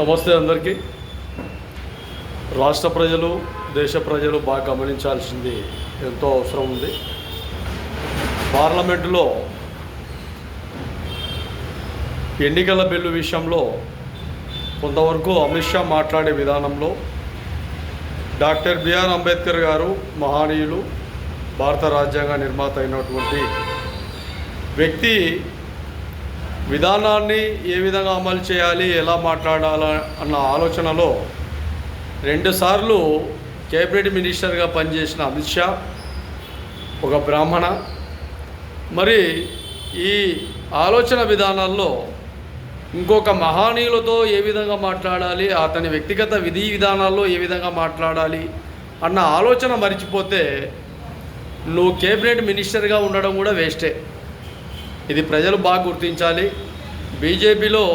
నమస్తే అందరికీ. రాష్ట్ర ప్రజలు, దేశ ప్రజలు బాగా గమనించాల్సింది ఎంతో అవసరం ఉంది. పార్లమెంటులో ఎన్నికల బిల్లు విషయంలో కొంతవరకు అమిత్ షా మాట్లాడే విధానంలో డాక్టర్ బిఆర్ అంబేద్కర్ గారు మహనీయులు, భారత రాజ్యాంగ నిర్మాత అయినటువంటి వ్యక్తి విధానాన్ని ఏ విధంగా అమలు చేయాలి, ఎలా మాట్లాడాలి అన్న ఆలోచనలో రెండుసార్లు కేబినెట్ మినిస్టర్గా పనిచేసిన అమిత్ షా ఒక బ్రాహ్మణ. మరి ఈ ఆలోచన విధానాల్లో ఇంకొక మహనీయులతో ఏ విధంగా మాట్లాడాలి, అతని వ్యక్తిగత విధి విధానాల్లో ఏ విధంగా మాట్లాడాలి అన్న ఆలోచన మరిచిపోతే నువ్వు కేబినెట్ మినిస్టర్గా ఉండడం కూడా వేస్టే. ఇది ప్రజలు బాగా గుర్తించాలి. బీజేపీలో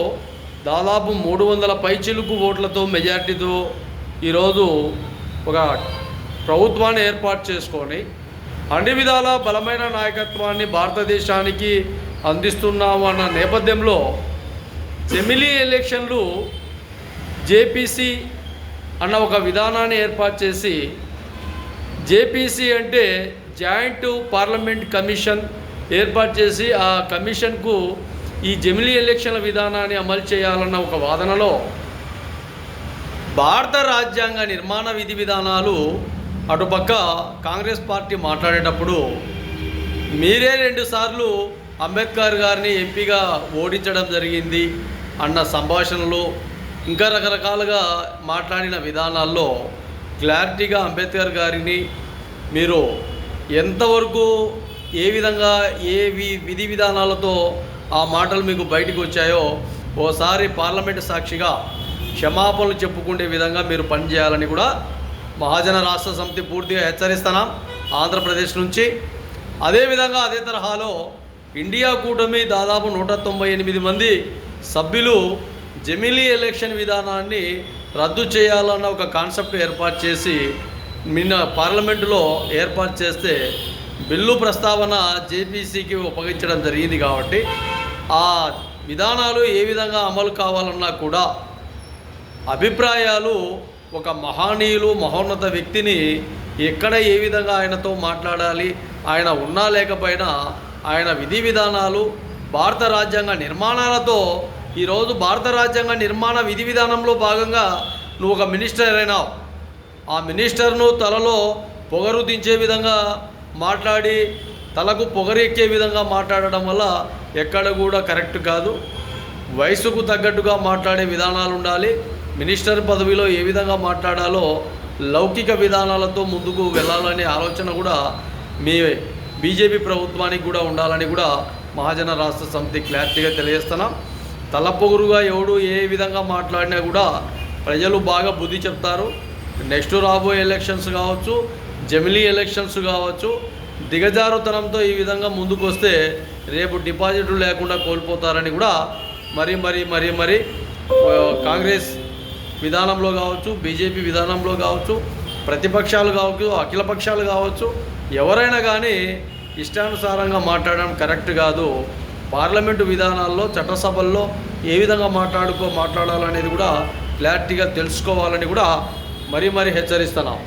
దాదాపు 300 పైచిలుకు ఓట్లతో మెజార్టీతో ఈరోజు ఒక ప్రభుత్వాన్ని ఏర్పాటు చేసుకొని అన్ని విధాల బలమైన నాయకత్వాన్ని భారతదేశానికి అందిస్తున్నాము అన్న నేపథ్యంలో జమిలీ ఎలక్షన్లు జేపీసీ అన్న ఒక విధానాన్ని ఏర్పాటు చేసి, జేపీసీ అంటే జాయింట్ పార్లమెంట్ కమిషన్ ఏర్పాటు చేసి ఆ కమిషన్కు ఈ జమిలీ ఎలక్షన్ల విధానాన్ని అమలు చేయాలన్న ఒక వాదనలో భారత రాజ్యాంగ నిర్మాణ విధి విధానాలు అటుపక్క కాంగ్రెస్ పార్టీ మాట్లాడేటప్పుడు మీరే 2 సార్లు అంబేద్కర్ గారిని ఎంపీగా ఓడించడం జరిగింది అన్న సంభాషణలు, ఇంకా రకరకాలుగా మాట్లాడిన విధానాల్లో క్లారిటీగా అంబేద్కర్ గారిని మీరు ఎంతవరకు ఏ విధంగా విధి విధానాలతో ఆ మాటలు మీకు బయటకు వచ్చాయో ఓసారి పార్లమెంటు సాక్షిగా క్షమాపణలు చెప్పుకునే విధంగా మీరు పనిచేయాలని కూడా మహాజన రాష్ట్ర సమితి పూర్తిగా హెచ్చరిస్తున్నాం ఆంధ్రప్రదేశ్ నుంచి. అదేవిధంగా అదే తరహాలో ఇండియా కూటమి దాదాపు 198 మంది సభ్యులు జమిలీ ఎలక్షన్ విధానాన్ని రద్దు చేయాలన్న ఒక కాన్సెప్ట్ ఏర్పాటు చేసి నిన్న పార్లమెంటులో ఏర్పాటు చేస్తే బిల్లు ప్రస్తావన జేపీసీకి ఉపయోగించడం జరిగింది. కాబట్టి ఆ విధానాలు ఏ విధంగా అమలు కావాలన్నా కూడా అభిప్రాయాలు ఒక మహనీయులు, మహోన్నత వ్యక్తిని ఎక్కడ ఏ విధంగా ఆయనతో మాట్లాడాలి, ఆయన ఉన్నా లేకపోయినా ఆయన విధి విధానాలు భారత రాజ్యాంగ నిర్మాణాలతో ఈరోజు భారత రాజ్యాంగ నిర్మాణ విధి విధానంలో భాగంగా నువ్వు ఒక మినిస్టర్ అయినావు. ఆ మినిస్టర్ను తలలో పొగరు దించే విధంగా మాట్లాడి తలకు పొగరెక్కే విధంగా మాట్లాడడం వల్ల ఎక్కడ కూడా కరెక్ట్ కాదు. వయసుకు తగ్గట్టుగా మాట్లాడే విధానాలు ఉండాలి. మినిస్టర్ పదవిలో ఏ విధంగా మాట్లాడాలో లౌకిక విధానాలతో ముందుకు వెళ్ళాలనే ఆలోచన కూడా మీ బీజేపీ ప్రభుత్వానికి కూడా ఉండాలని కూడా మహాజన రాష్ట్ర సమితి క్లారిటీగా తెలియజేస్తున్నాం. తలపొగురుగా ఎవడు ఏ విధంగా మాట్లాడినా కూడా ప్రజలు బాగా బుద్ధి చెప్తారు. నెక్స్ట్ రాబోయే ఎలక్షన్స్ కావచ్చు, జమిలీ ఎలక్షన్స్ కావచ్చు, దిగజారుతనంతో ఈ విధంగా ముందుకు వస్తే రేపు డిపాజిట్లు లేకుండా కోల్పోతారని కూడా మరి కాంగ్రెస్ విధానంలో కావచ్చు, బీజేపీ విధానంలో కావచ్చు, ప్రతిపక్షాలు కావచ్చు, అఖిలపక్షాలు కావచ్చు, ఎవరైనా కానీ ఇష్టానుసారంగా మాట్లాడడం కరెక్ట్ కాదు. పార్లమెంటు విధానాల్లో, చట్టసభల్లో ఏ విధంగా మాట్లాడాలనేది కూడా క్లారిటీగా తెలుసుకోవాలని కూడా మరీ హెచ్చరిస్తున్నాం.